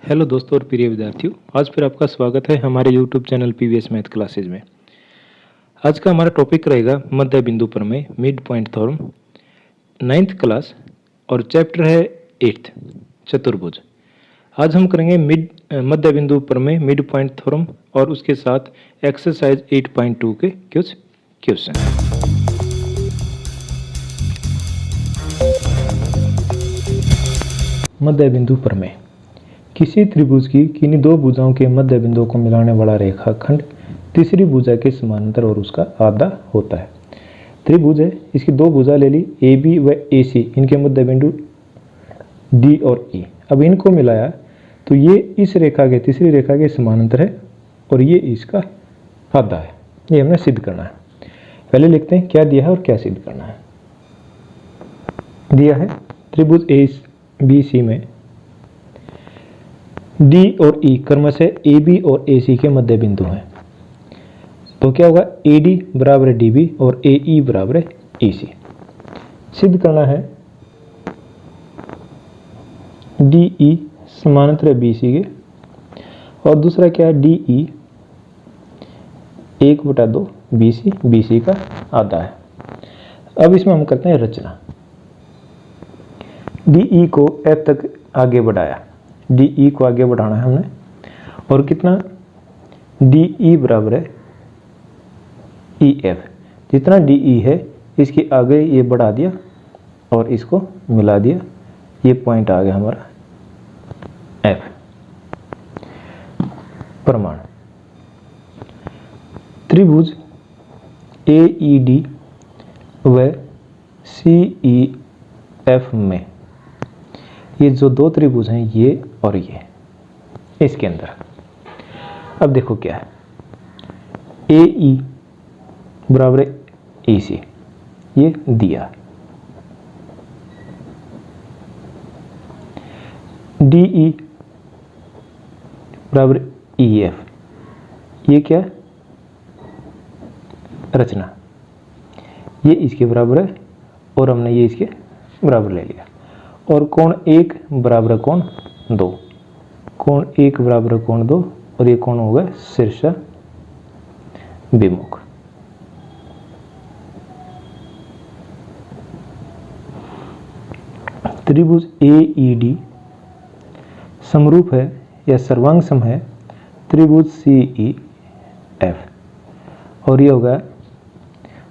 Hello दोस्तों और प्रिय विद्यार्थियों, आज फिर आपका स्वागत है हमारे YouTube channel PVS math classes में। आज का हमारा टॉपिक रहेगा मध्य बिंदु प्रमेय, mid point theorem, 9th class और चैप्टर है 8th चतुर्भुज। आज हम करेंगे मध्य बिंदु प्रमेय, मिड पॉइंट थ्योरम और उसके साथ एक्सरसाइज 8.2 के कुछ क्वेश्चन। मध्य बिंदु प्रमेय। किसी त्रिभुज की किन्हीं दो भुजाओं के मध्य बिंदुओं को मिलाने वाला रेखाखंड तीसरी भुजा के समानांतर और उसका आधा होता है। त्रिभुज है, इसकी दो भुजा ले ली, ए बी व ए सी, इनके मध्य बिंदु डी और ई। अब इनको मिलाया तो ये इस रेखा के तीसरी रेखा के समानांतर है और ये इसका आधा है। ये हमें सिद्ध करना है। पहले लिखते हैं क्या दिया है और क्या सिद्ध करना है। दिया है त्रिभुज ए बी सी में डी और ई क्रमशः ए बी और ए सी के मध्य बिंदु हैं। तो क्या होगा, ए डी बराबर है डी बी और ए ई बराबर है ई सी। सिद्ध करना है डी ई समानांतर है बी सी के, और दूसरा क्या है डी ई 1/2 बी सी का आधा है। अब इसमें हम करते हैं रचना। डी ई को एफ तक आगे बढ़ाया, डी ई को आगे बढ़ाना है हमने, और कितना, डी ई बराबर है ई एफ। जितना डी ई है इसके आगे ये बढ़ा दिया और इसको मिला दिया, ये पॉइंट आ गया हमारा एफ। प्रमाण, त्रिभुज ए ई डी व सी ई एफ में ये जो दो त्रिभुज हैं, ये और ये, इसके अंदर अब देखो क्या है, ए ई बराबर ए सी, ये दिया, डी ई बराबर ई एफ, ये क्या है, रचना, ये इसके बराबर है और हमने ये इसके बराबर ले लिया। और कोण 1 बराबर कोण 2, कोण 1 बराबर कोण 2, और ये कोण होगा शीर्ष विमुख। त्रिभुज ए ई डी समरूप है या सर्वांग सम है त्रिभुज सी ई एफ, और ये होगा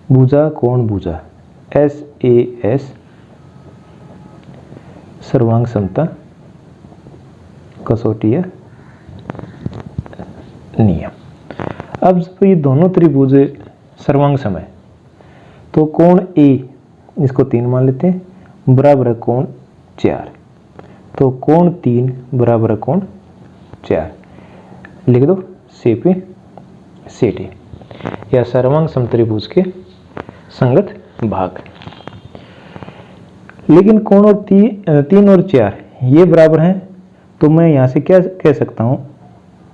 भुजा कोण भुजा एस ए एस सर्वांग समता कसौटी या नियम। अब जब ये दोनों त्रिभुज सर्वांग सम है तो कोण ए, इसको 3 मान लेते हैं, बराबर है कोण 4, तो कोण 3 बराबर है कोण 4, लिख दो सी पी सी टी, या सर्वांग सम त्रिभुज के संगत भाग। लेकिन कोण और 3 और 4 ये बराबर हैं, तो मैं यहाँ से क्या कह सकता हूँ,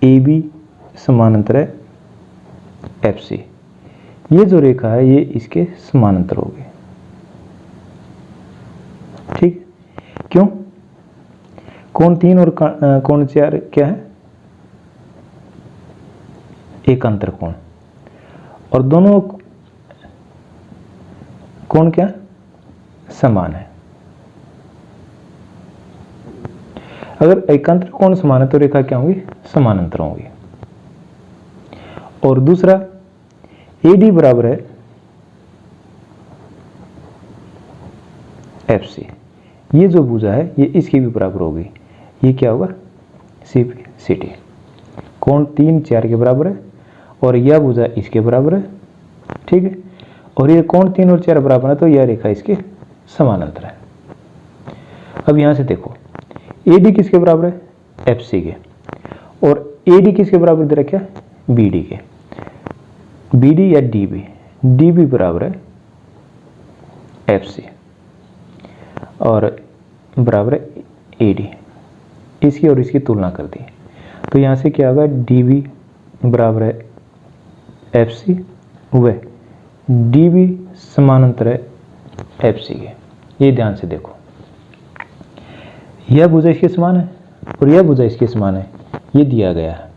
ए बी समानांतर है एफ सी, ये जो रेखा है ये इसके समानांतर होगी। ठीक, क्यों, कोण 3 और कोण 4 क्या है, एकांतर कोण, और दोनों कोण क्या समान है। अगर एकांतर कोण समान है तो रेखा क्या होंगी, समानांतर होंगी। और दूसरा ए डी बराबर है एफ सी, ये जो भुजा है ये इसकी भी बराबर होगी, ये क्या होगा सी पी सी टी, कोण 3 4 के बराबर है और यह भुजा इसके बराबर है। ठीक है, और ये कोण 3 और 4 बराबर है तो यह रेखा इसके समानांतर है। अब यहां से देखो, ए डी किसके बराबर है, एफ सी के, और ए डी किसके बराबर दे रखा है, बी डी के, बी डी या डी बी बराबर है एफ सी और बराबर है ए डी, इसकी और इसकी तुलना कर दी तो यहाँ से क्या होगा, डी बी बराबर है एफ सी व डी बी समानांतर है एफ सी के। ये ध्यान से देखो, यह भुजा इसके समान है और यह भुजा इसके समान है, ये दिया गया है।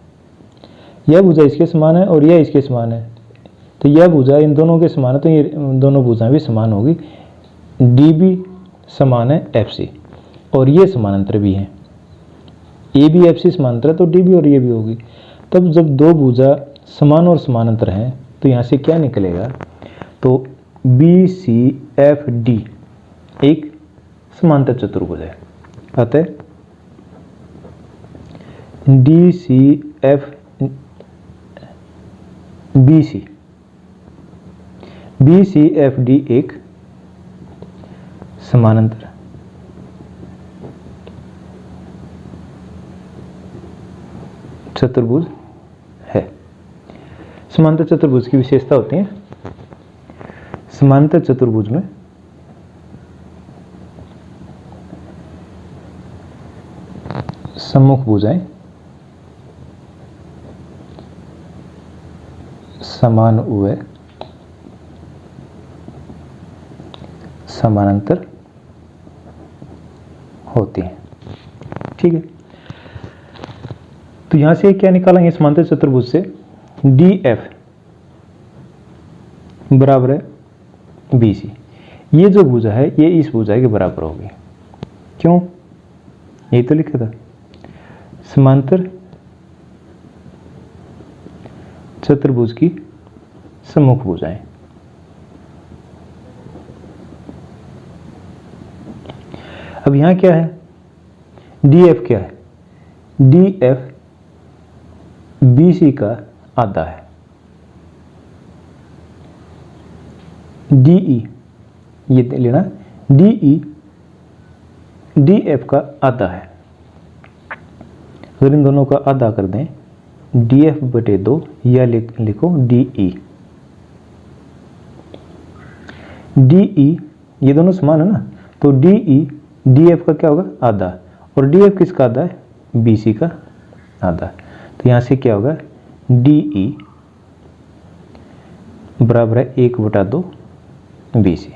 यह भुजा इसके समान है और यह इसके समान है, तो यह भुजा इन दोनों के समान है, तो ये दोनों भुजाएं भी समान होगी। डी भी समान है एफ सी, और ये समानांतर भी है। ए बी एफ सी समानांतर है तो डी भी और ये भी होगी। तब जब दो भुजा समान और समानांतर हैं तो यहाँ से क्या निकलेगा, तो बी सी एफ डी एक समांतर चतुर्भुज है। अतः D C F B C F D एक समानांतर चतुर्भुज है। समांतर चतुर्भुज की विशेषता होती है, समांतर चतुर्भुज में सम्मुख भुजाएं समान व समानांतर होती हैं। ठीक है, तो यहां से क्या निकालेंगे समांतर चतुर्भुज से, डी एफ बराबर है बी सी। ये जो भुजा है ये इस भुजा के बराबर होगी। क्यों, यही तो लिखा था, समांतर चतुर्भुज की सम्मुख भुजाएं। अब यहां क्या है, डी एफ क्या है, डी एफ बी सी का आधा है, डी ई ये लेना, डी ई डी एफ का आधा है। अगर इन दोनों का आधा कर दें, डी एफ बटे 2 या लिखो डी ई। डी ई ये दोनों समान है ना, तो डी ई डी एफ का क्या होगा आधा, और डी एफ किसका आधा है, बी सी का आधा। तो यहां से क्या होगा, डी ई बराबर है 1/2 बी सी।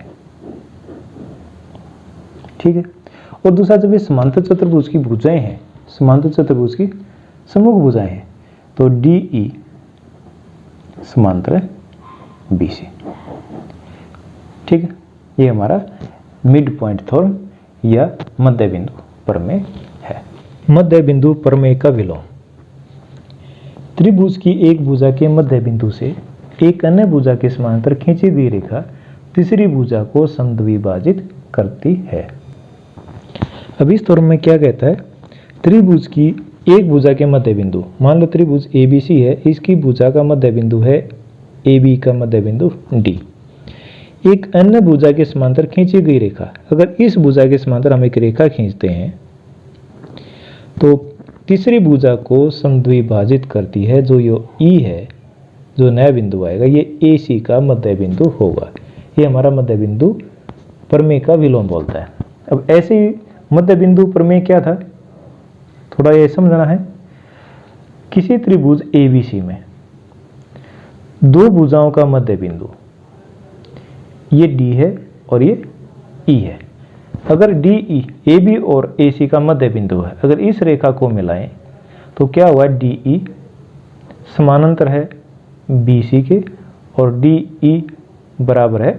ठीक है, और दूसरा जब ये समांतर चतुर्भुज की भुजाएं हैं, समांतर चतुर्भुज की सम्मुख भुजाएं हैं, तो डी ई समांतर है बी सी। ठीक है, ये हमारा मिड पॉइंट थ्योरम या मध्य बिंदु प्रमेय है। मध्य बिंदु प्रमेय का विलोम, त्रिभुज की एक भुजा के मध्य बिंदु से एक अन्य भुजा के समांतर खींची गई रेखा तीसरी भुजा को समद्विभाजित करती है। अब इस थ्योरम में क्या कहता है, त्रिभुज की एक भुजा के मध्य बिंदु, मान लो त्रिभुज एबीसी है, इसकी भुजा का मध्य बिंदु है AB का मध्य बिंदु D। एक अन्य भुजा के समांतर खींची गई रेखा, अगर इस भुजा के समांतर हम एक रेखा खींचते हैं तो तीसरी भुजा को समद्विभाजित करती है, जो ये E है, जो नया बिंदु आएगा ये AC का मध्य बिंदु होगा। ये हमारा मध्य बिंदु प्रमेय का विलोम बोलता है। अब ऐसे ही मध्य बिंदु प्रमेय क्या था, थोड़ा ये समझना है। किसी त्रिभुज ABC में दो भुजाओं का मध्य बिंदु, ये D है और ये E है। अगर DE AB और AC का मध्य बिंदु है, अगर इस रेखा को मिलाएं तो क्या हुआ, DE समानांतर है BC के और DE बराबर है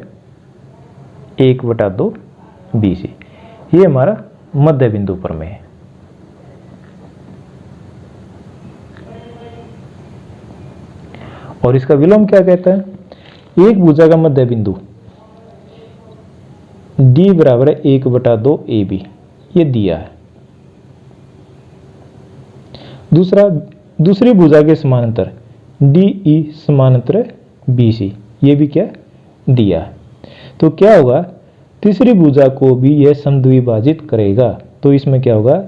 1/2 BC। ये हमारा मध्य बिंदु प्रमेय है। और इसका विलोम क्या कहता है, एक भुजा का मध्य बिंदु D बराबर है 1/2 AB, ये दिया है। दूसरी भुजा के समानांतर DE समानांतर BC, ये भी क्या दिया है। तो क्या होगा, तीसरी भुजा को भी यह समद्विभाजित करेगा, तो इसमें क्या होगा,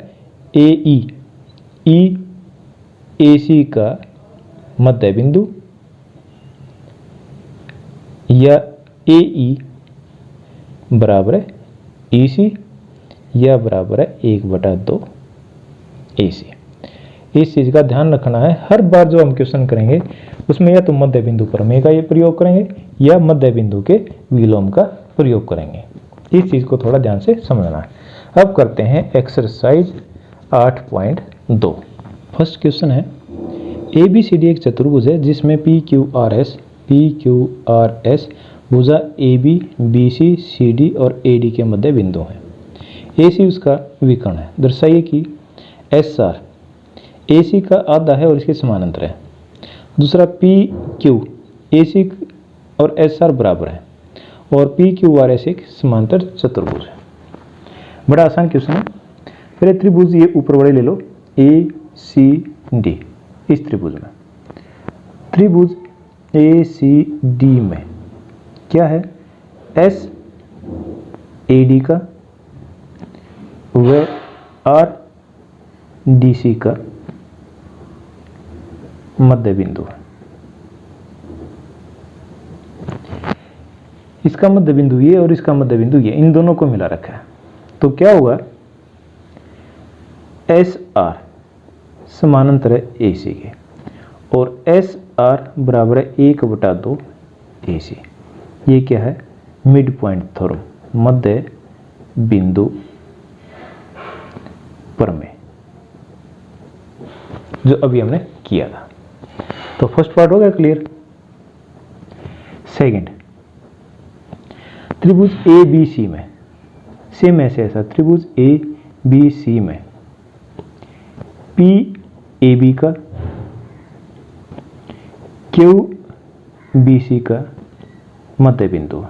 AE AC का मध्य बिंदु या AE बराबर है EC या बराबर है 1/2 AC। इस चीज का ध्यान रखना है, हर बार जो हम क्वेश्चन करेंगे उसमें या तो मध्य बिंदु प्रमेय का ये प्रयोग करेंगे या मध्य बिंदु के विलोम का प्रयोग करेंगे। इस चीज को थोड़ा ध्यान से समझना है। अब करते हैं एक्सरसाइज 8.2। फर्स्ट क्वेश्चन है ABCD एक चतुर्भुज है जिसमें PQRS भुजा AB BC CD और AD के मध्य बिंदु हैं। AC उसका विकर्ण है। दर्शाइए कि SR AC का आधा है और इसके समानांतर है। दूसरा PQ AC और SR बराबर है और PQRS एक समांतर चतुर्भुज है। बड़ा आसान क्वेश्चन है। पहले त्रिभुज ये ऊपर वाले ले लो ACD। इस त्रिभुज में त्रिभुज ACD में क्या है SAD का व RDC का मध्य बिंदु है। इसका मध्य बिंदु ये और इसका मध्य बिंदु ये, इन दोनों को मिला रखा है। तो क्या होगा SR समानांतर है AC के और SR बराबर है 1/2 AC। ये क्या है मिड पॉइंट थ्योरम, मध्य बिंदु प्रमेय, जो अभी हमने किया था। तो फर्स्ट पार्ट हो गया क्लियर। सेकंड, त्रिभुज ABC में सेम ऐसा त्रिभुज ABC में PAB का QBC का मध्य बिंदु है।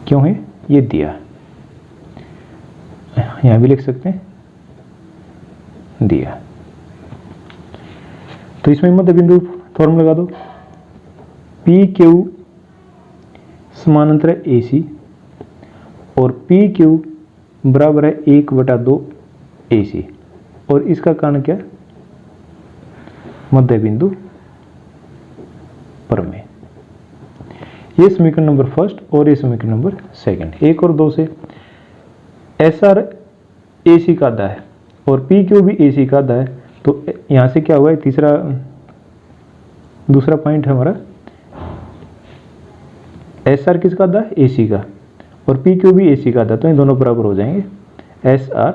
क्यों है ये दिया, यहां भी लिख सकते हैं दिया। तो इसमें मध्य बिंदु फॉर्मूला लगा दो। PQ समानांतर है AC और PQ बराबर है 1/2 AC और इसका कारण क्या मध्य बिंदु प्रमेय। ये समीकरण नंबर फर्स्ट और ये समीकरण नंबर सेकंड। 1 और 2 से SR AC का आधा है और PQ भी AC का आधा है। तो यहां से क्या हुआ, तीसरा दूसरा पॉइंट है हमारा SR किसका आधा है AC का और PQ भी AC का आधा, तो ये दोनों बराबर हो जाएंगे। SR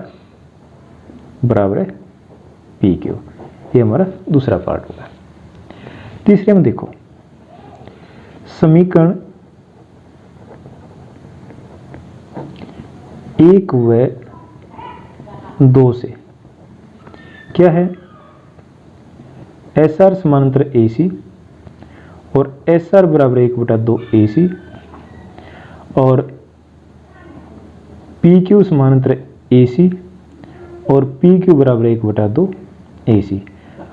बराबर है PQ। ये हमारा दूसरा पार्ट होगा। तीसरे में देखो समीकरण 1 व 2 से क्या है SR समानांतर AC और SR बराबर 1/2 AC और PQ समानांतर AC और PQ बराबर 1/2 AC।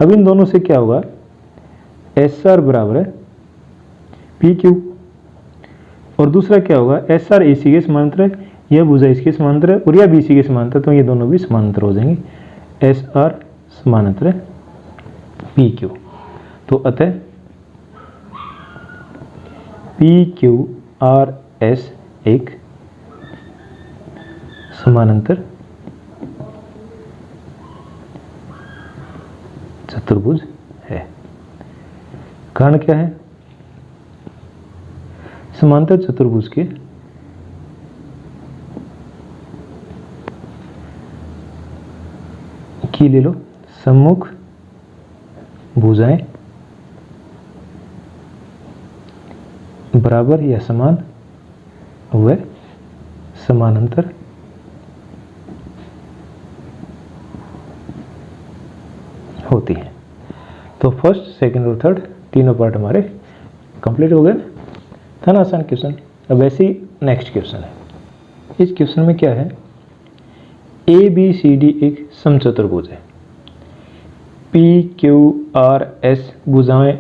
अब इन दोनों से क्या होगा SR बराबर है PQ और दूसरा क्या होगा SR AC के समानांतर है, यह भुजा इसके समानांतर है और यह BC के समानांतर, तो ये दोनों भी समानांतर हो जाएंगे। SR समानांतर है PQ, तो अतः PQRS एक समानांतर चतुर्भुज है। कारण क्या है समांतर चतुर्भुज के की ले लो सम्मुख भुजाएं बराबर या समान व समानांतर होती है। तो फर्स्ट सेकंड और थर्ड तीनों पार्ट हमारे कंप्लीट हो गए। था ना आसान क्वेश्चन। अब ऐसे ही नेक्स्ट क्वेश्चन है। इस क्वेश्चन में क्या है ABCD एक समचतुर्भुज है। PQRS भुजाएं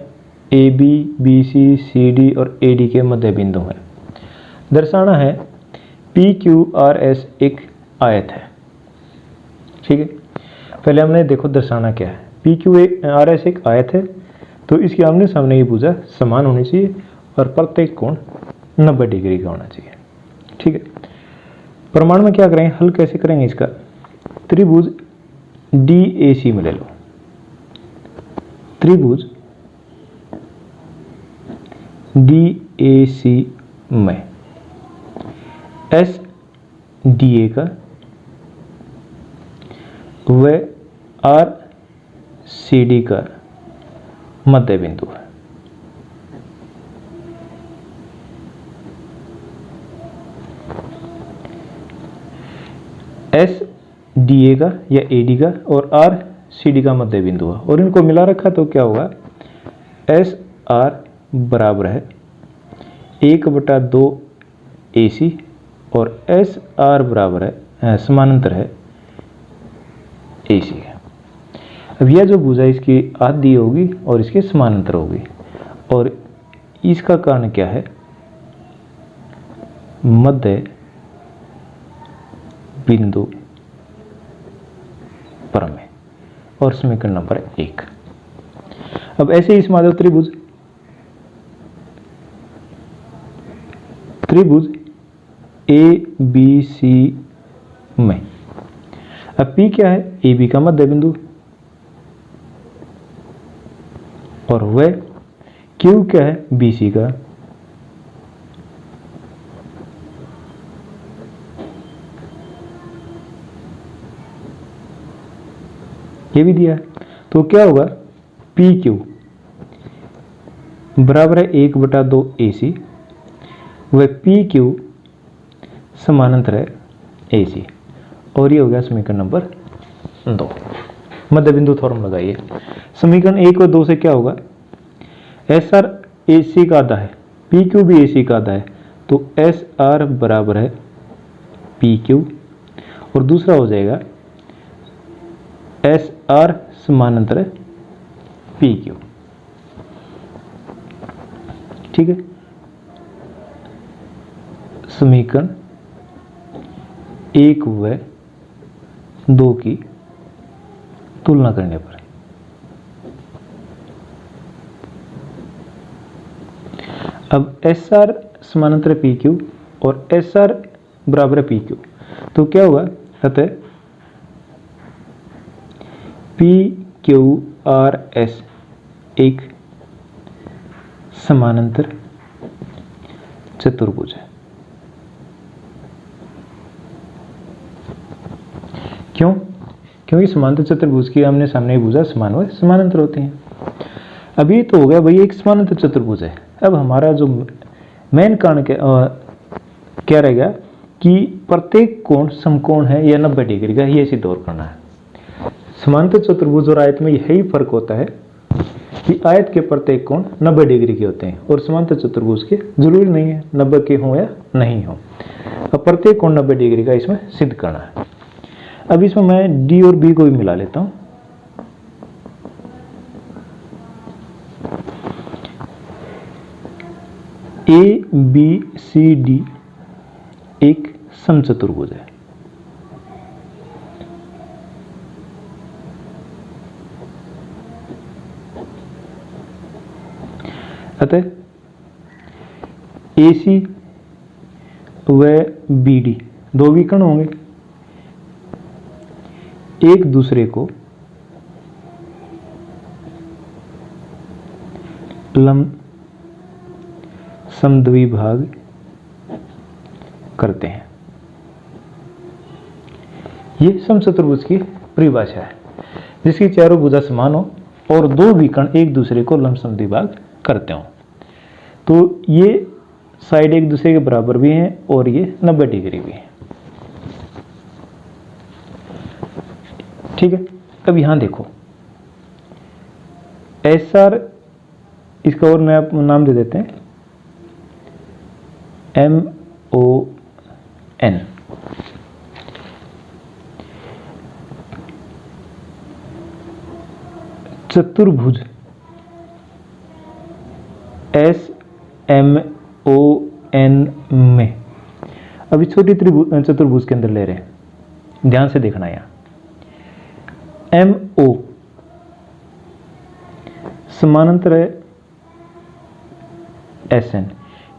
AB BC CD और AD के मध्य बिंदु हैं। दर्शाना है PQRS एक आयत है। ठीक है, पहले हमने देखो दर्शाना क्या है। PQRS एक आयत है, तो इसके आमने सामने ये भुजा समान होनी चाहिए और प्रत्येक कोण 90 डिग्री का होना चाहिए। ठीक है, प्रमाण में क्या करेंगे, हल कैसे करेंगे इसका, त्रिभुज DAC में ले लो। त्रिभुज DAC में एस डी ए का व आर सी डी का मध्य बिंदु है। एस डी ए का या ए डी का और आर सी डी का मध्य बिंदु है और इनको मिला रखा तो क्या होगा, एस आर बराबर है 1/2 ए सी और एस आर बराबर है समानांतर है ए सी है। अब यह जो भुजा इसकी आधी होगी और इसके समानांतर होगी और इसका कारण क्या है, मध्य बिंदु प्रमेय और समीकरण नंबर 1। अब ऐसे ही इस माधव त्रिभुज ए बी सी में, अब P क्या है, ए बी का मध्य बिंदु और वह Q क्या है, बी सी का, ये भी दिया है। तो क्या होगा, पी क्यू बराबर है 1/2 ए सी व पी क्यू समानांतर है ए सी और ये हो गया समीकरण नंबर 2। मध्य बिंदु थ्योरम लगाइए। समीकरण 1 और 2 से क्या होगा, एस आर ए सी का आधा है, पी क्यू भी ए सी का आधा है, तो एस आर बराबर है पी क्यू और दूसरा हो जाएगा एस आर समानांतर है पी क्यू। ठीक है, समीकरण 1 व 2 की तुलना करने पर अब एस आर समानांतर पी क्यू और एस आर बराबर है पी क्यू, तो क्या होगा, अतः पी क्यू आर एस एक समानांतर चतुर्भुज है। क्यों? क्योंकि समांतर चतुर्भुज की हमने सामने भुजा समान व समानांतर होते हैं। अभी तो हो गया भाई एक समानांतर चतुर्भुज है। अब हमारा जो मेन कारण क्या रहेगा कि प्रत्येक कोण समकोण है या 90 डिग्री का, ये सिद्ध और करना है। समांतर चतुर्भुज और आयत में यही फर्क होता है कि आयत के प्रत्येक कोण 90 डिग्री के होते हैं और समांतर चतुर्भुज के जरूरी नहीं है 90 के हो या नहीं हो। अब प्रत्येक कोण 90 डिग्री का इसमें सिद्ध करना है। अब इसमें मैं डी और बी को भी मिला लेता हूं। ए बी सी डी एक समचतुर्भुज है। अतः AC व BD दो विकर्ण होंगे, एक दूसरे को लंब समद्विभाग करते हैं। ये समचतुर्भुज की परिभाषा है जिसकी चारों भुजा समान हो और दो विकर्ण एक दूसरे को लंब समद्विभाग करते हो। तो ये साइड एक दूसरे के बराबर भी हैं और ये 90 डिग्री भी है। ठीक है, अब यहां देखो SR, इसका और नया नाम दे देते हैं MON। चतुर्भुज SMON में, अभी छोटी चतुर्भुज के अंदर ले रहे हैं, ध्यान से देखना। यहां MO समानांतर है SN,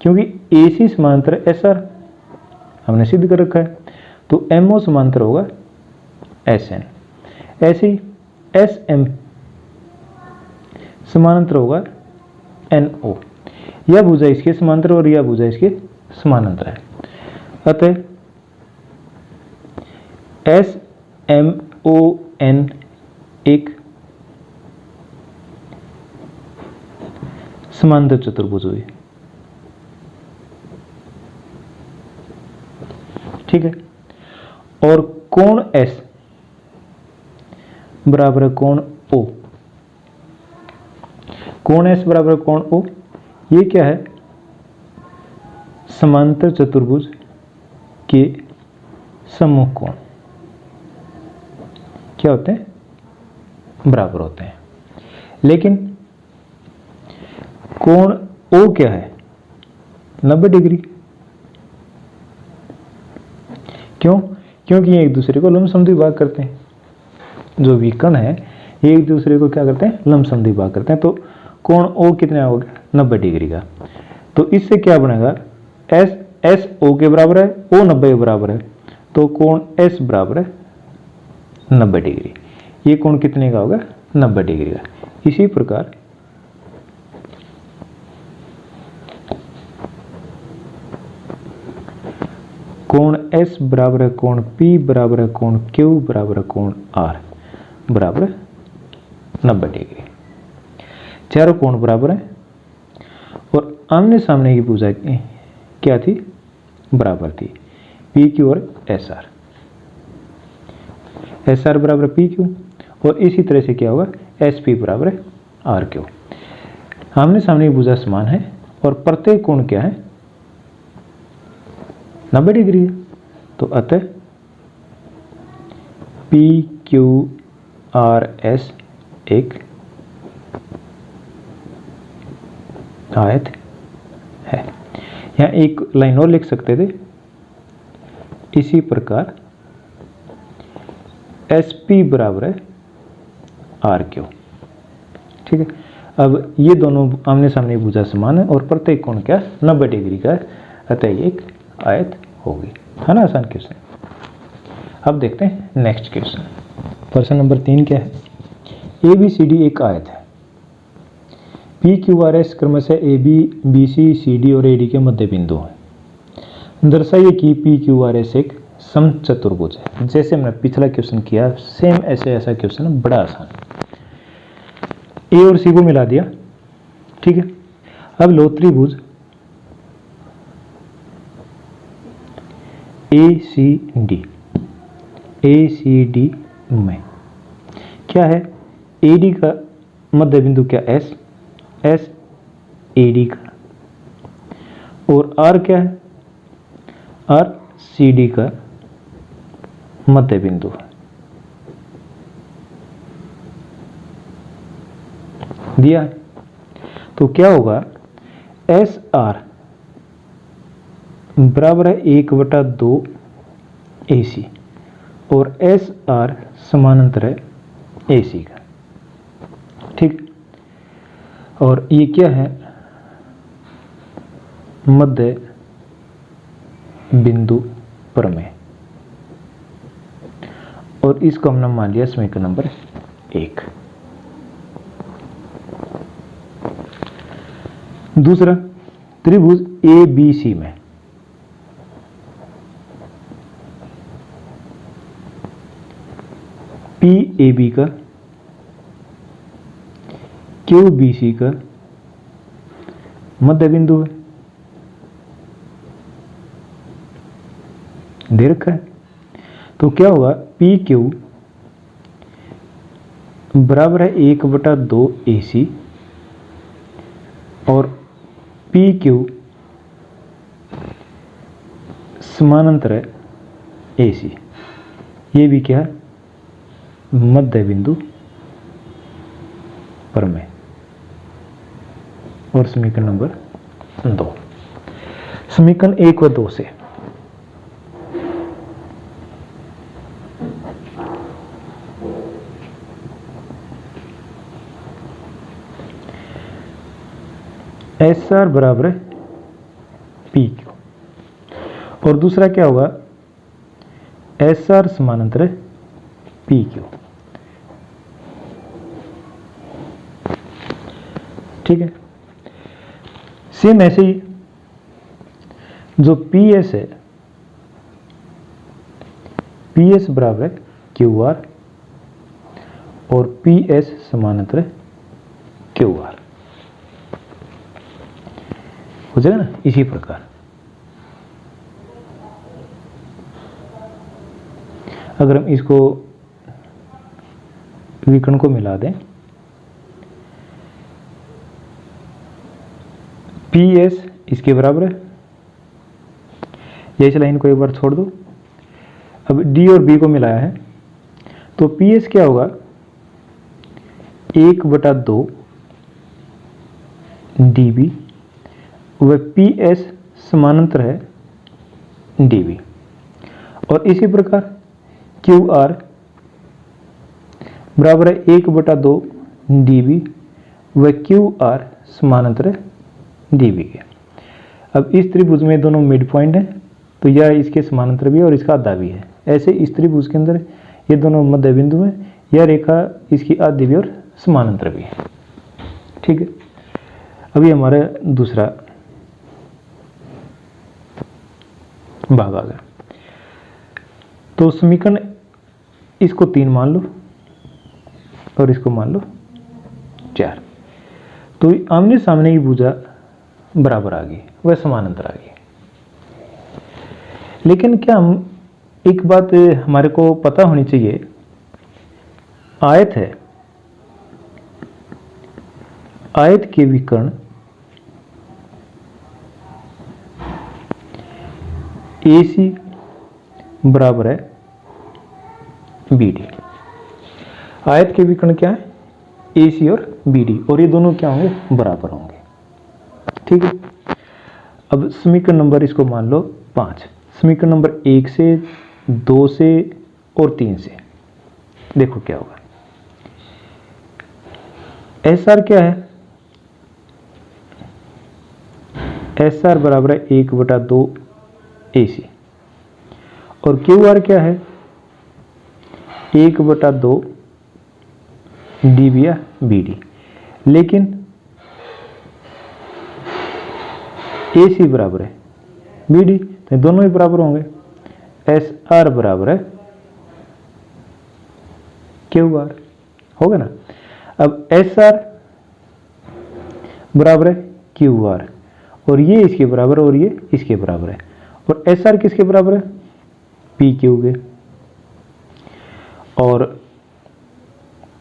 क्योंकि AC समानांतर है SR, हमने सिद्ध कर रखा है। तो MO समानांतर होगा SN। ऐसे ही SM समानांतर होगा NO। यह भुजा इसके समानांतर और यह भुजा इसके समानांतर है। अतः SMON एक समांतर चतुर्भुज हुई। ठीक है, और कोण S बराबर कोण O, कोण S बराबर कोण O, ये क्या है? समांतर चतुर्भुज के सम्मुख कोण क्या होते हैं? बराबर होते हैं। लेकिन कोण O क्या है? 90 डिग्री। क्यों? क्योंकि ये एक दूसरे को लंबसम द्विभाग करते हैं। जो विकर्ण है ये एक दूसरे को क्या करते हैं? लंबसम द्विभाग करते हैं। तो कोण O कितना होगा? 90 डिग्री का। तो इससे क्या बनेगा? S O के बराबर है, O 90 के बराबर है, तो कोण S बराबर है 90 डिग्री। ये कोण कितने का होगा? 90 डिग्री का। इसी प्रकार कोण S बराबर है कोण P बराबर है कोण Q बराबर है कोण R बराबर 90 डिग्री। चारों कोण बराबर हैं और आमने सामने की भुजा क्या थी? बराबर थी, PQ और SR। SR बराबर PQ और इसी तरह से क्या होगा? SP बराबर है RQ। आमने सामने की भुजा समान है और प्रत्येक कोण क्या है? 90 डिग्री है। तो अतः PQRS एक आयत है। यहाँ एक लाइन और लिख सकते थे, इसी प्रकार SP बराबर है RQ। ठीक है, अब ये दोनों आमने सामने भुजा समान है और प्रत्येक कोण क्या? 90 डिग्री का है, अतः ये एक आयत होगी। है ना आसान क्वेश्चन। अब देखते हैं नेक्स्ट क्वेश्चन। प्रश्न नंबर 3 क्या है? ABCD एक आयत है। PQRS क्रमशः AB, BC, CD और AD के मध्य बिंदु हैं। दर्शाइए कि PQRS एक समचतुर्भुज है। जैसे हमने पिछला क्वेश्चन किया सेम ऐसा क्वेश्चन बड़ा आसान। A और C को मिला दिया। ठीक है, अब लो त्रिभुज ACD में क्या है? AD का मध्य बिंदु क्या? S AD का, और R क्या है? R CD का मध्य बिंदु है। दिया है, तो क्या होगा? SR बराबर है 1/2 AC और SR समानांतर है AC का। ठीक, और ये क्या है? मध्य बिंदु प्रमेय, और इसको हमने मान लिया समीकरण नंबर 1। दूसरा, त्रिभुज ABC में PAB का QBC का मध्य बिंदु है, दे रखा है। तो क्या होगा? PQ बराबर है 1/2 AC और PQ समानांतर है AC। ये भी क्या है? मध्य बिंदु प्रमेय। और समीकरण नंबर 2, समीकरण 1 व 2 से SR बराबर है PQ और दूसरा क्या होगा? SR समानांतर है PQ। ठीक है, सेम ऐसे ही जो PS है पी एस बराबर है क्यू आर और पी एस समानांतर है क्यू आर, हो जाएगा ना। इसी प्रकार अगर हम इसको विकर्ण को मिला दें, पी एस इसके बराबर है, या इस लाइन को एक बार छोड़ दो। अब डी और बी को मिलाया है तो पी एस क्या होगा, 1/2 डी बी, वह पी एस समानांतर है डी बी। और इसी प्रकार क्यू आर बराबर है 1/2 डी बी, वह क्यू आर समानांतर है डी बी के। अब इस त्रिभुज में दोनों मिड पॉइंट है तो यह इसके समानांतर भी है और इसका आधा भी है। ऐसे इस त्रिभुज के अंदर ये दोनों मध्य बिंदु हैं, यह रेखा इसकी आधी भी और समानांतर भी है। ठीक है, अभी हमारा दूसरा भाग आ गया। तो समीकरण इसको 3 मान लो और इसको मान लो 4, तो आमने सामने की भुजा बराबर आ गई, वह समानांतर आ गई। लेकिन क्या हम एक बात हमारे को पता होनी चाहिए, आयत है, आयत के विकर्ण AC बराबर है BD। आयत के विकर्ण क्या है, AC और BD, और ये दोनों क्या होंगे, बराबर होंगे। ठीक है, अब समीकरण नंबर इसको मान लो 5, समीकरण नंबर 1 से 2 से और 3 से देखो क्या होगा। एस आर क्या है, एस आर बराबर है 1/2 AC, और क्यू आर क्या है 1/2 DB या BD। लेकिन AC बराबर है BD, तो दोनों ही बराबर होंगे। एस आर बराबर है क्यू आर, होगा ना। अब एस आर बराबर है क्यू आर, और ये इसके बराबर और ये इसके बराबर है, और एस आर किसके बराबर है, पी क्यू के, और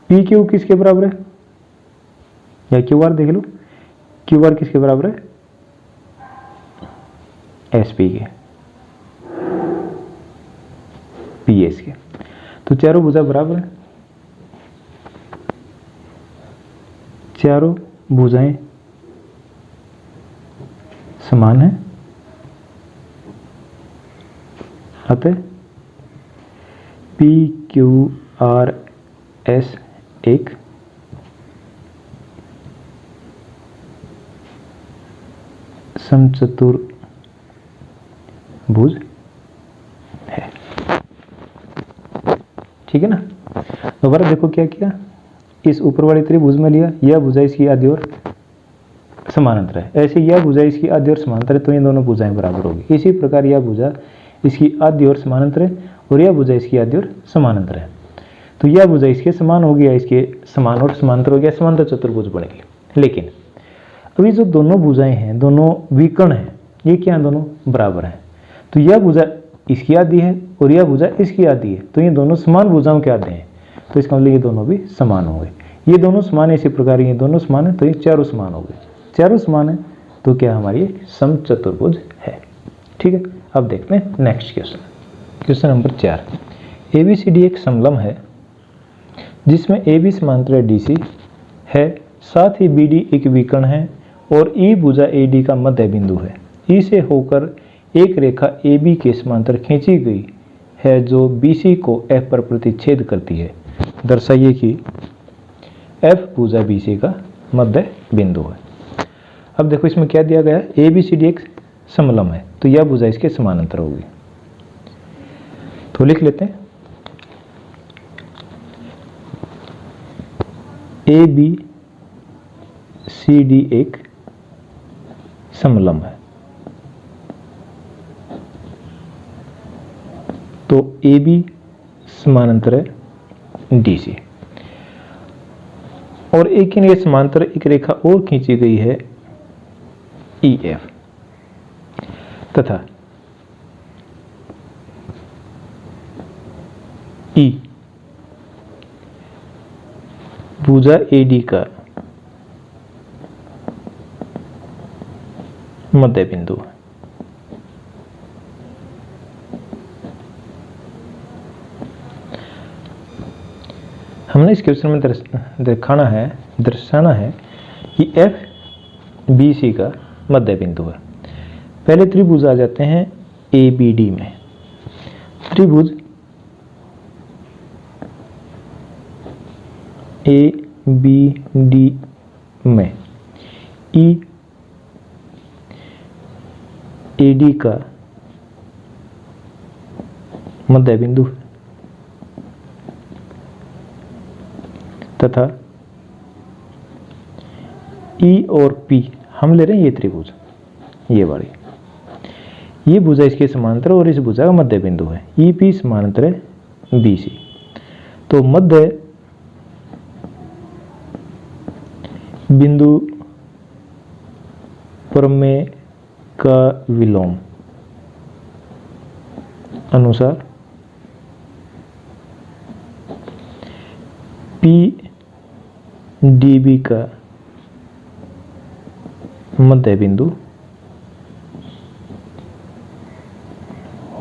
पी क्यू किसके बराबर है, या क्यू आर देख लो, क्यू आर किसके बराबर है, एस पी के, पी एस के। तो चारों भुजा बराबर है, चारों भुजाएं समान है, अतः पी क्यू आर एस एक समचतुर्भुज है। ठीक है ना। दोबारा देखो क्या किया, इस ऊपर वाली त्रिभुज में लिया, यह भुजा इसकी आधी और समानांतर है, ऐसे यह भुजा इसकी आधी और समानांतर है, तो ये दोनों भुजाएं बराबर होगी। इसी प्रकार यह भुजा इसकी आधी और समानांतर है और यह भुजा इसकी आधी और समानांतर है, तो यह भुजा इसके समान हो गया, इसके समान और समानांतर हो गया, समांतर चतुर्भुज बनेगी। लेकिन अभी जो दोनों भुजाएं हैं, दोनों विकर्ण हैं, ये क्या है, दोनों बराबर हैं, तो यह भुजा इसकी आधी है और यह भुजा इसकी आधी है, तो ये दोनों समान भुजाओं के आधे हैं, तो इसका मतलब ये दोनों भी समान होंगे। ये दोनों समान है, इसी प्रकार ये दोनों समान है, तो ये चारों समान हो गए। चारों समान है तो क्या हमारी समचतुर्भुज है। ठीक है, अब देखते हैं next question. Question number 4, ABCD एक समलंब है जिसमें AB समांतर DC है, साथ ही BD एक विकर्ण है और E भुजा AD का मध्य बिंदु है। E से होकर एक रेखा AB के समांतर खींची गई है जो BC को F पर प्रतिच्छेद करती है। दर्शाइए कि F भुजा BC का मध्य बिंदु है। अब देखो इसमें क्या दिया गया है, ABCD एक समलंब है, तो यह भुजा इसके समानांतर होगी। तो लिख लेते हैं ABCD एक समलंब है, तो AB समानांतर है DC। और एक इनके समांतर एक रेखा और खींची गई है EF तथा E भुजा AD का मध्य बिंदु है। हमने इस क्वेश्चन में दर्शाना है कि FBC का मध्य बिंदु है। पहले त्रिभुज आ जाते हैं ABD में। त्रिभुज ABD में EAD का मध्य बिंदु है तथा E और P हम ले रहे हैं ये त्रिभुज, ये वाली, ये भुजा इसके समांतर और इस भुजा का मध्य बिंदु है। EP समांतर है BC। तो मध्य बिंदु प्रमेय का विलोम अनुसार PDB का मध्य बिंदु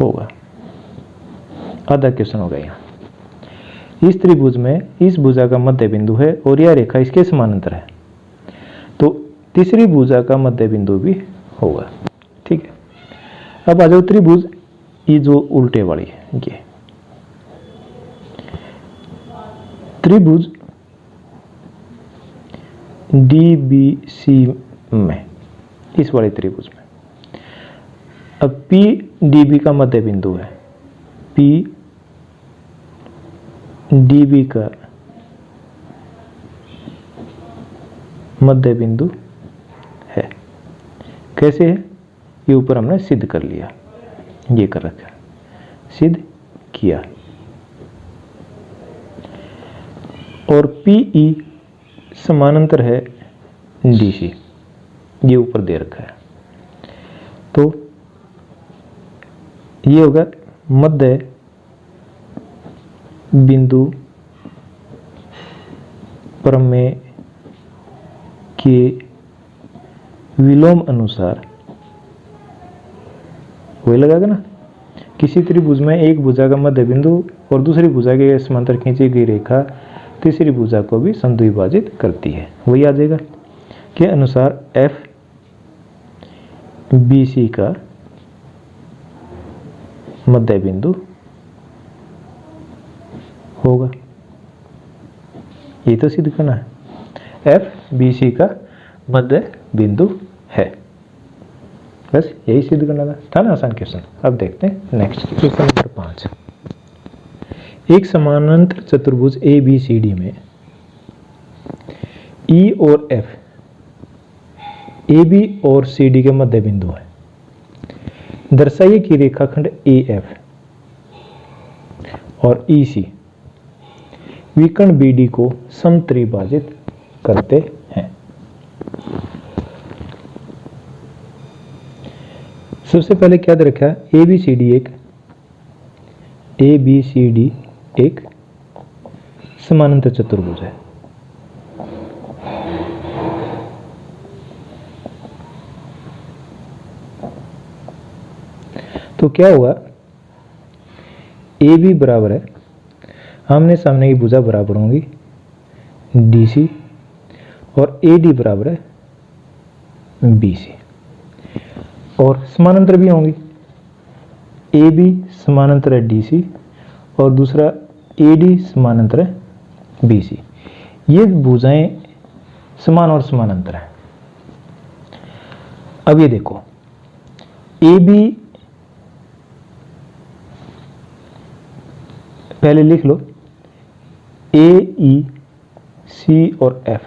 होगा। आधा क्वेश्चन हो गया यहाँ। इस त्रिभुज में इस भुजा का मध्य बिंदु है और यह रेखा इसके समानांतर है, तो तीसरी भुजा का मध्य बिंदु भी होगा। ठीक है, अब आ जाओ त्रिभुज ये जो उल्टे वाली है, ये त्रिभुज DBC में, इस वाले त्रिभुज में अब PDB का मध्य बिंदु है, PDB का मध्य बिंदु है। कैसे है? ये ऊपर हमने सिद्ध कर लिया, ये कर रखा है, सिद्ध किया। और PE समानांतर है DC, ये ऊपर दे रखा है। तो ये होगा मध्य बिंदु प्रमेय के विलोम अनुसार, वही लगेगा ना, किसी त्रिभुज में एक भुजा का मध्य बिंदु और दूसरी भुजा के समांतर खींची गई रेखा तीसरी भुजा को भी समद्विभाजित करती है, वही आ जाएगा के अनुसार FBC का मध्य बिंदु होगा। ये तो सिद्ध करना है, FBC का मध्य बिंदु है, बस यही सिद्ध करना था ना, आसान क्वेश्चन। अब देखते हैं नेक्स्ट क्वेश्चन नंबर 5। एक समानांतर चतुर्भुज ABCD में E और F AB और CD के मध्य बिंदु है। दर्शाइए कि रेखाखंड AF और EC विकर्ण BD को समत्रिभाजित करते हैं। सबसे पहले क्या दे रखा है? ABCD एक समानांतर चतुर्भुज है। तो क्या हुआ? AB बराबर है, आमने सामने की भुजा बराबर होंगी DC और AD बराबर है BC, और समानांतर भी होंगी। AB समानांतर है DC और दूसरा AD समानांतर है BC। ये भुजाएं समान और समानांतर हैं। अब ये देखो, AB पहले लिख लो, AE C और F,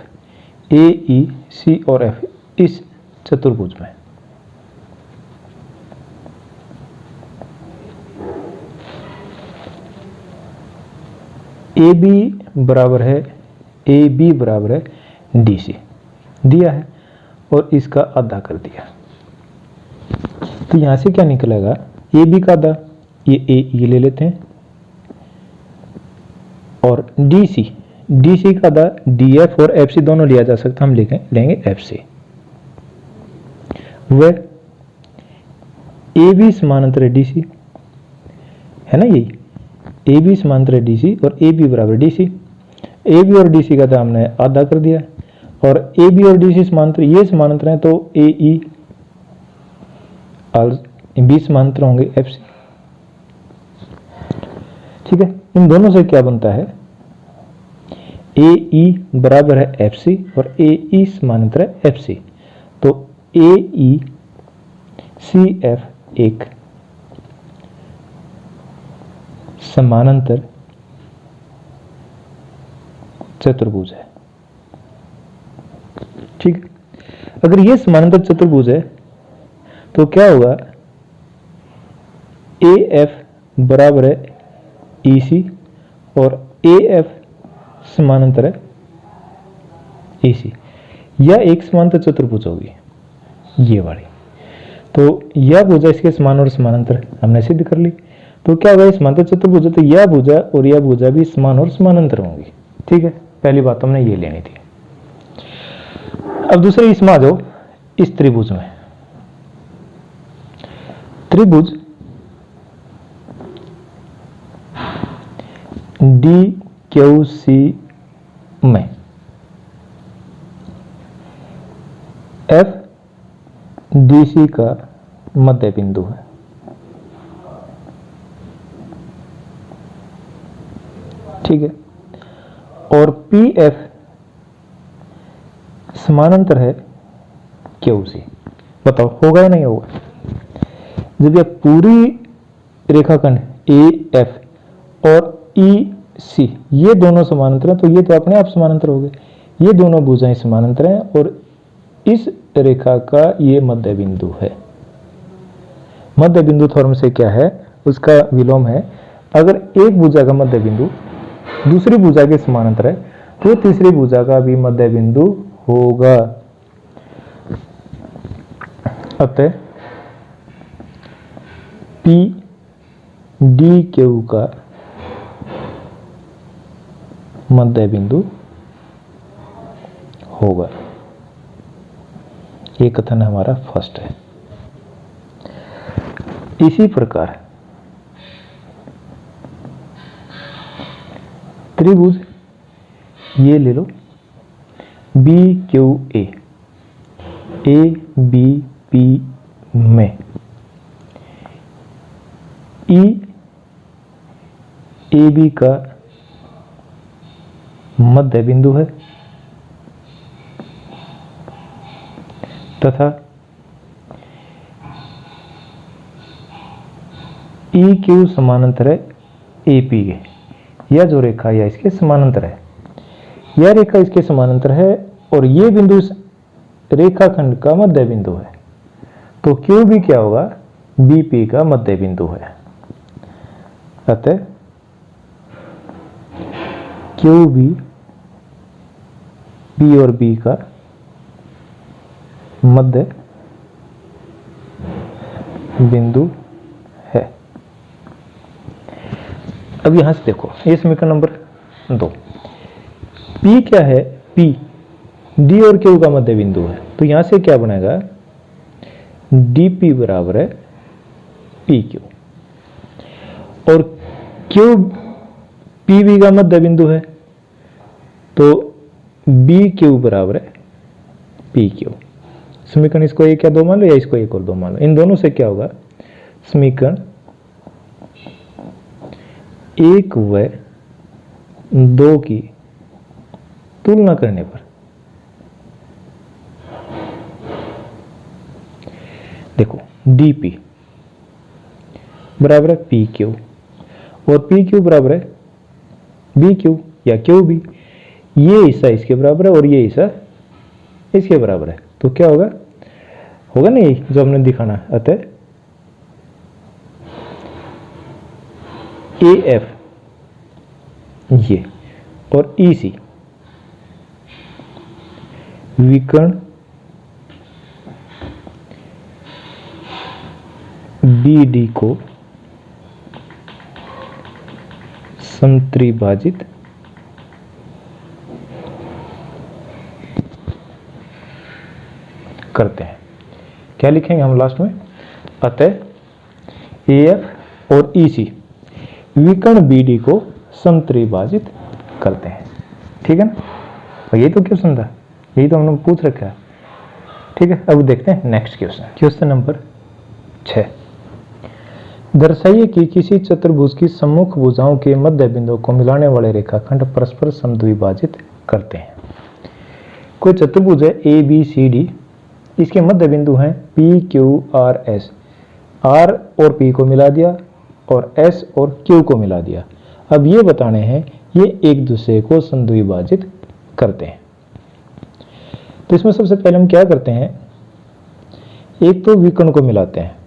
AE C और F इस चतुर्भुज में ए बी बराबर है डी सी दिया है और इसका आधा कर दिया, तो यहां से क्या निकलेगा, ए बी का आधा, ये ले लेते हैं, और डी सी का आधा, डी एफ और एफ सी दोनों लिया जा सकता है, हम लेंगे एफ सी। वह ए बी समानांतर है डी सी, है ना, यही ए बी समानांतर है डी सी और ए बी बराबर डी सी। ए बी और डी सी का हमने आधा कर दिया, और ए बी और डी सी समानांतर, ये समानांतर है, तो ए ई और बी समानांतर होंगे एफ सी। ठीक है, इन दोनों से क्या बनता है, ए ई बराबर है एफ सी और ए ई समानांतर है एफ सी, तो ए ई सी एफ एक समानांतर चतुर्भुज है। ठीक है, अगर ये समानांतर चतुर्भुज है तो क्या होगा, ए एफ बराबर है ई सी और ए एफ समानांतर है ए सी, या एक समांतर चतुर्भुज होगी ये वाली, तो यह भुजा इसके समान और समानांतर हमने सिद्ध कर ली। तो क्या होगा, समांतर चतुर्भुज, तो यह भुजा और यह भुजा भी समान और समानांतर होंगी। ठीक है, पहली बात हमने ये लेनी थी। अब दूसरे इसमें आ जाओ, इस त्रिभुज में, त्रिभुज डी क्यू सी में एफ डी सी का मध्य बिंदु है। ठीक है, और पी एफ समानांतर है क्यू सी। बताओ होगा या नहीं होगा, जब यह पूरी रेखाखंड ए एफ और ई सी ये दोनों समानांतर हैं, तो ये तो अपने आप समानांतर हो गए, ये दोनों भुजाएं समानांतर हैं और इस रेखा का ये मध्य बिंदु है। मध्य बिंदु थ्योरम से क्या है, उसका विलोम है, अगर एक भुजा का मध्य बिंदु दूसरी भुजा के समानांतर है तो तीसरी भुजा का भी मध्य बिंदु होगा। अतः पी डी क्यू का मध्य बिंदु होगा। ये कथन हमारा फर्स्ट है। इसी प्रकार त्रिभुज ये ले लो B Q A B P में ई ए बी का मध्य बिंदु है तथा ई क्यू समानांतर है ए पी के। यह जो रेखा यह इसके समानांतर है, यह रेखा इसके समानांतर है और यह बिंदु इस रेखाखंड का मध्य बिंदु है, तो क्यू भी क्या होगा, बीपी का मध्य बिंदु है। अतः क्यू बी और बी का मध्य बिंदु है। अब यहां से देखो, ये समीकरण नंबर 2, P क्या है, P D और Q का मध्य बिंदु है, तो यहां से क्या बनेगा, DP बराबर है PQ और Q PB का मध्य बिंदु है, तो BQ बराबर है PQ। समीकरण इसको एक या दो मान लो या इसको एक और दो मान लो, इन दोनों से क्या होगा, समीकरण 1 व 2 की तुलना करने पर देखो dp बराबर है pq और pq बराबर है bq या qb, ये हिस्सा इसके बराबर है और ये हिस्सा इसके बराबर है, तो क्या होगा, होगा ना यही जो हमने दिखाना है। अतः AF ये, और EC विकर्ण BD को समत्रिभाजित करते हैं। क्या लिखेंगे हम लास्ट में? अतः AF और EC विकर्ण BD को समत्रिभाजित करते हैं। ठीक है ना? और यही तो क्वेश्चन था, यही तो हमने पूछ रखा है। ठीक है, अब देखते हैं नेक्स्ट क्वेश्चन। क्वेश्चन नंबर 6, दर्शाइए कि किसी चतुर्भुज की सम्मुख भुजाओं के मध्य बिंदु को मिलाने वाले रेखाखंड परस्पर समद्विभाजित करते हैं। कोई चतुर्भुज है ABCD, इसके मध्य बिंदु हैं PQRS। R और P को मिला दिया और S और Q को मिला दिया। अब ये बताने हैं ये एक दूसरे को समद्विभाजित करते हैं। तो इसमें सबसे पहले हम क्या करते हैं, एक तो विकर्ण को मिलाते हैं,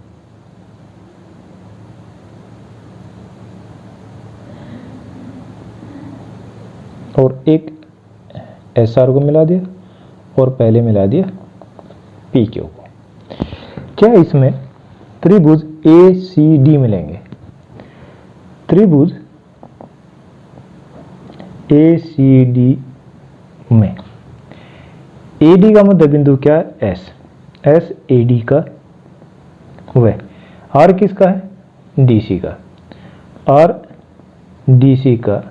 और एक SR को मिला दिया और पहले मिला दिया PQ को। क्या इसमें त्रिभुज ACD मिलेंगे? त्रिभुज ACD में AD का मध्य बिंदु क्या है? S AD का वह, R किसका है? DC का। R DC का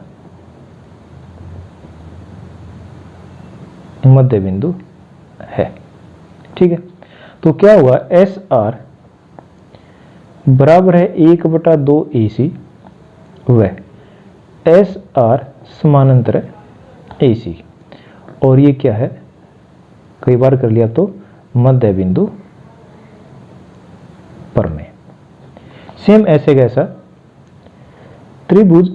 मध्य बिंदु है। ठीक है, तो क्या हुआ? SR बराबर है 1/2 AC, वह SR समानांतर है AC, और ये क्या है? कई बार कर लिया तो मध्य बिंदु पर में। सेम ऐसे कैसा त्रिभुज,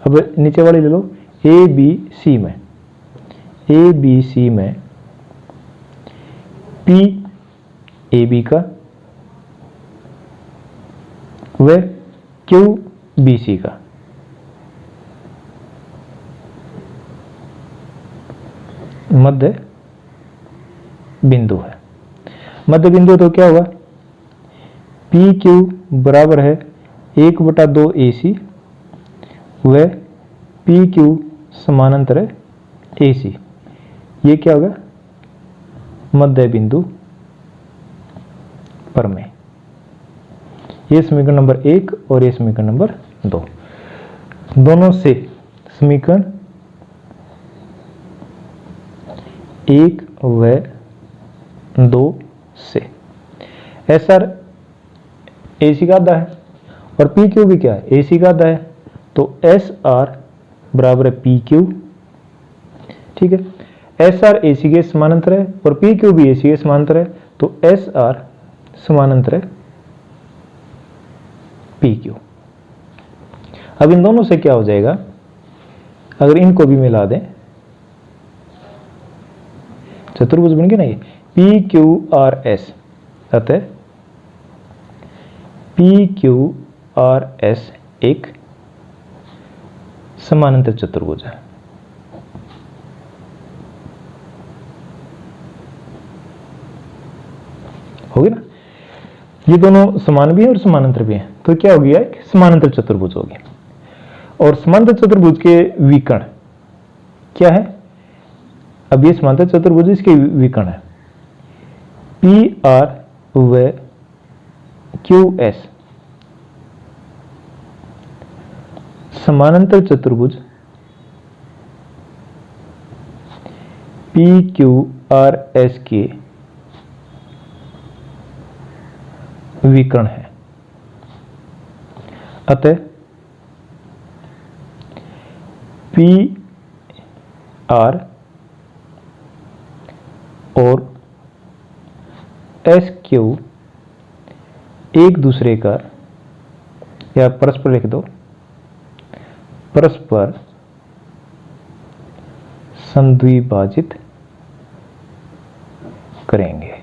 अब नीचे वाले ले लो, ABC में P AB का व Q BC का। मध्य बिंदु है। मध्य बिंदु तो क्या हुआ? PQ बराबर है 1/2 AC व PQ समानांतर है AC। ये क्या होगा? मध्य बिंदु पर में। ये समीकरण नंबर 1 और ये समीकरण नंबर 2, दोनों से समीकरण 1 व 2 से SR AC का आधा है और PQ भी क्या है? AC का आधा है। तो SR बराबर है PQ। ठीक है, SR AC के समानांतर है और PQ भी AC के समानांतर है, तो SR समानांतर है PQ। अब इन दोनों से क्या हो जाएगा? अगर इनको भी मिला दें, चतुर्भुज बन गया ना ये PQRS। अतः PQRS एक समानांतर चतुर्भुज है। हो गया ना? ये दोनों समान भी है और समानांतर भी है, तो क्या हो गया? एक समानांतर चतुर्भुज हो गया। और समांतर चतुर्भुज के विकर्ण क्या है? अब ये समांतर चतुर्भुज, इसके विकर्ण है PR व QS। समानांतर चतुर्भुज PQRS के विकर्ण है। अतः PR और SQ एक दूसरे का, या परस्पर लिख दो, परस्पर समद्विभाजित करेंगे।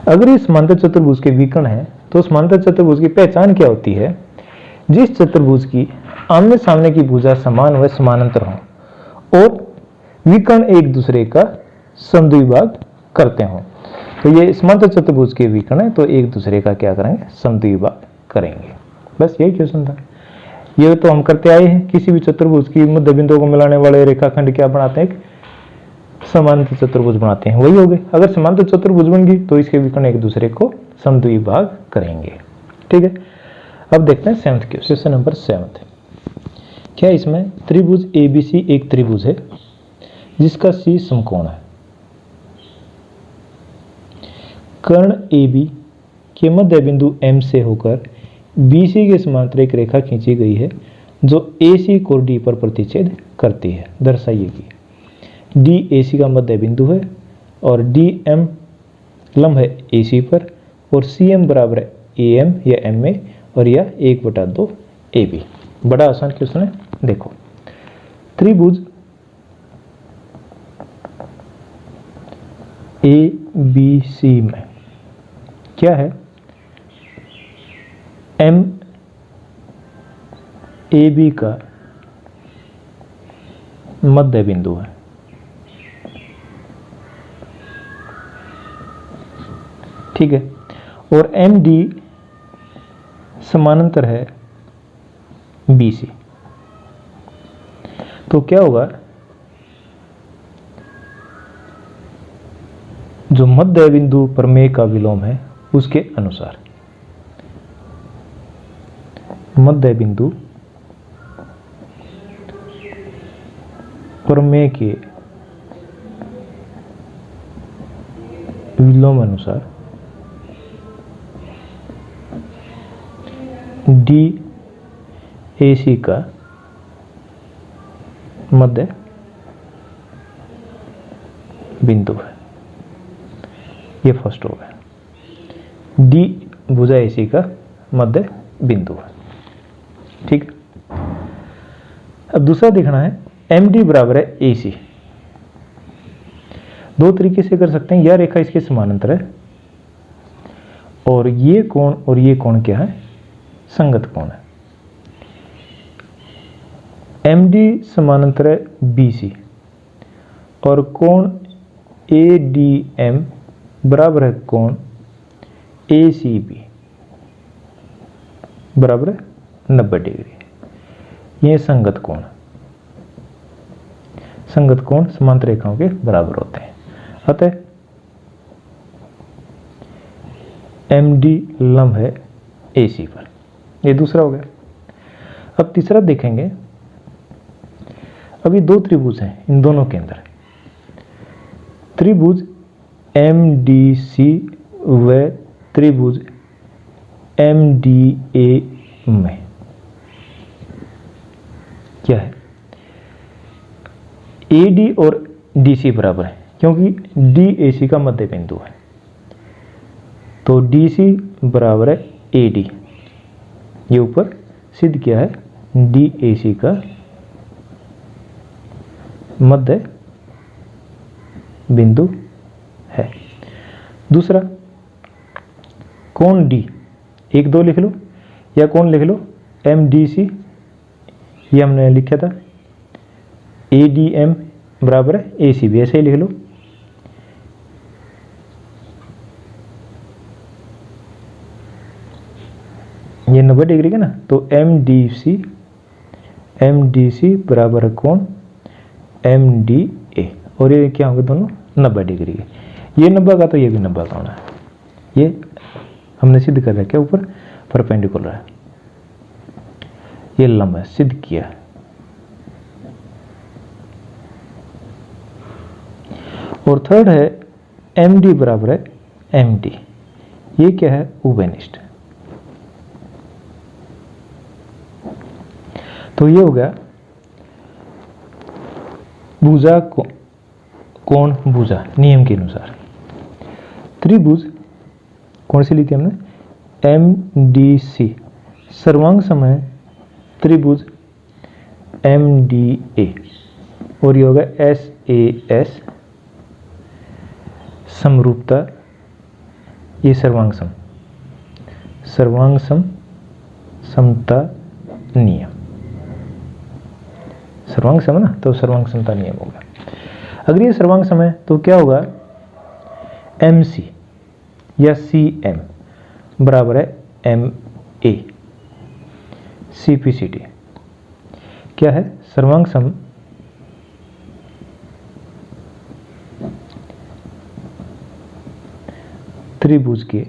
अगर ये समांतर चतुर्भुज के विकर्ण है तो समांतर चतुर्भुज की पहचान क्या होती है? जिस चतुर्भुज की आमने सामने की भुजा समान व समानांतर हो और विकर्ण एक दूसरे का समद्विभाग करते हो। तो ये समांतर चतुर्भुज के विकर्ण है, तो एक दूसरे का क्या करेंगे, समद्विभाग करेंगे। बस यही क्वेश्चन था। ये तो हम करते आए हैं, किसी भी चतुर्भुज की मध्य बिंदुओं को मिलाने वाले रेखाखंड क्या बनाते हैं, एक समांतर चतुर्भुज बनाते हैं, वही हो गए। अगर समांतर चतुर्भुज बन गई तो इसके विकर्ण एक दूसरे को समद्विभाग करेंगे। ठीक है, अब देखते हैं 7th क्वेश्चन नंबर 7। क्या इसमें त्रिभुज ABC एक त्रिभुज है जिसका C समकोण है। कर्ण AB के मध्य बिंदु M से होकर BC के समांतर एक रेखा खींची गई है जो AC को D पर प्रतिच्छेद करती है। दर्शाइए कि D AC का मध्य बिंदु है और DM लंब है AC पर और CM बराबर है AM या MA और यह 1/2 AB। बड़ा आसान क्वेश्चन है। देखो, त्रिभुज ABC में क्या है, AB का मध्य बिंदु है। ठीक है, और MD समानांतर है BC। तो क्या होगा, जो मध्य बिंदु प्रमेय का विलोम है उसके अनुसार मध्य बिंदु प्रमेय के विलोम अनुसार DAC का मध्य बिंदु है। ये फर्स्ट हो गया, D भुजा AC का मध्य बिंदु है। ठीक है, अब दूसरा देखना है MD बराबर है AC। दो तरीके से कर सकते हैं, यह रेखा इसके समानांतर है और ये कोण क्या है, संगत कोण है। MD समानांतर है BC और कोण ADM बराबर है कोण ACB बराबर है 90 डिग्री। ये संगत कोण समांतर रेखाओं के बराबर होते हैं। अतः MD लंब है AC पर। ये दूसरा हो गया। अब तीसरा देखेंगे, अभी दो त्रिभुज हैं, इन दोनों के अंदर त्रिभुज MDC व त्रिभुज MDA में क्या है, AD और DC बराबर है क्योंकि DAC का मध्य बिंदु है। तो DC बराबर है AD। ये ऊपर सिद्ध किया है, DAC का मध्य बिंदु है। दूसरा कोण D 1 2 लिख लो या कोण लिख लो MDC, ये हमने लिखा था ADM बराबर है ACB, ऐसे ही लिख लो। ये 90 डिग्री का ना, तो MDC बराबर कोण MDA और ये क्या होगा, दोनों 90 डिग्री के। ये 90 का तो ये भी 90 का होना है। ये हमने सिद्ध कर रखा है, ऊपर परपेंडिकुलर है, ये लंब है, सिद्ध किया। और थर्ड है MD बराबर है MD। ये क्या है, उभयनिष्ठ। तो ये हो गया भुजा कोण भुजा नियम के अनुसार। त्रिभुज कौन सी ली थी हमने, MDC सर्वांग समय त्रिभुज MDA और ये होगा SAS समरूपता, ये सर्वांग सम समता नियम, सर्वांग सम ना, तो सर्वांग समता नियम होगा। अगर ये सर्वांग सम है तो क्या होगा, MC या CM बराबर है MA, CPCT क्या है, सर्वांग सम त्रिभुज के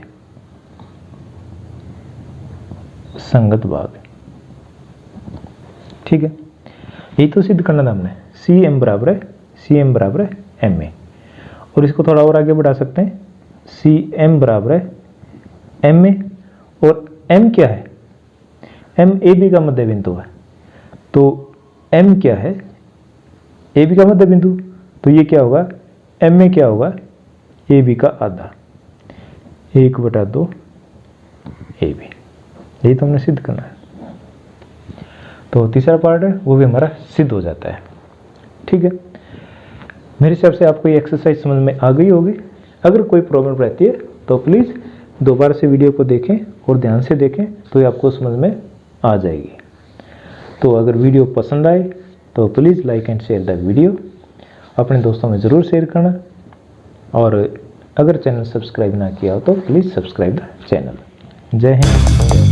संगत भाग। ठीक है, यही तो सिद्ध करना था हमने। CM बराबर है MA, और इसको थोड़ा और आगे बढ़ा सकते हैं, CM बराबर है MA, और M क्या है, M AB का मध्य बिंदु है, तो M क्या है, AB का मध्य बिंदु, तो ये क्या होगा, MA क्या होगा, AB का आधा, 1/2 AB। यही तो हमने सिद्ध करना है। तो तीसरा पार्ट है वो भी हमारा सिद्ध हो जाता है। ठीक है, मेरे हिसाब से आपको ये एक्सरसाइज समझ में आ गई होगी। अगर कोई प्रॉब्लम रहती है तो प्लीज़ दोबारा से वीडियो को देखें और ध्यान से देखें, तो ये आपको समझ में आ जाएगी। तो अगर वीडियो पसंद आए तो please like and share the video, अपने दोस्तों में ज़रूर शेयर करना, और अगर चैनल सब्सक्राइब ना किया हो तो प्लीज़ सब्सक्राइब द चैनल। जय हिंद।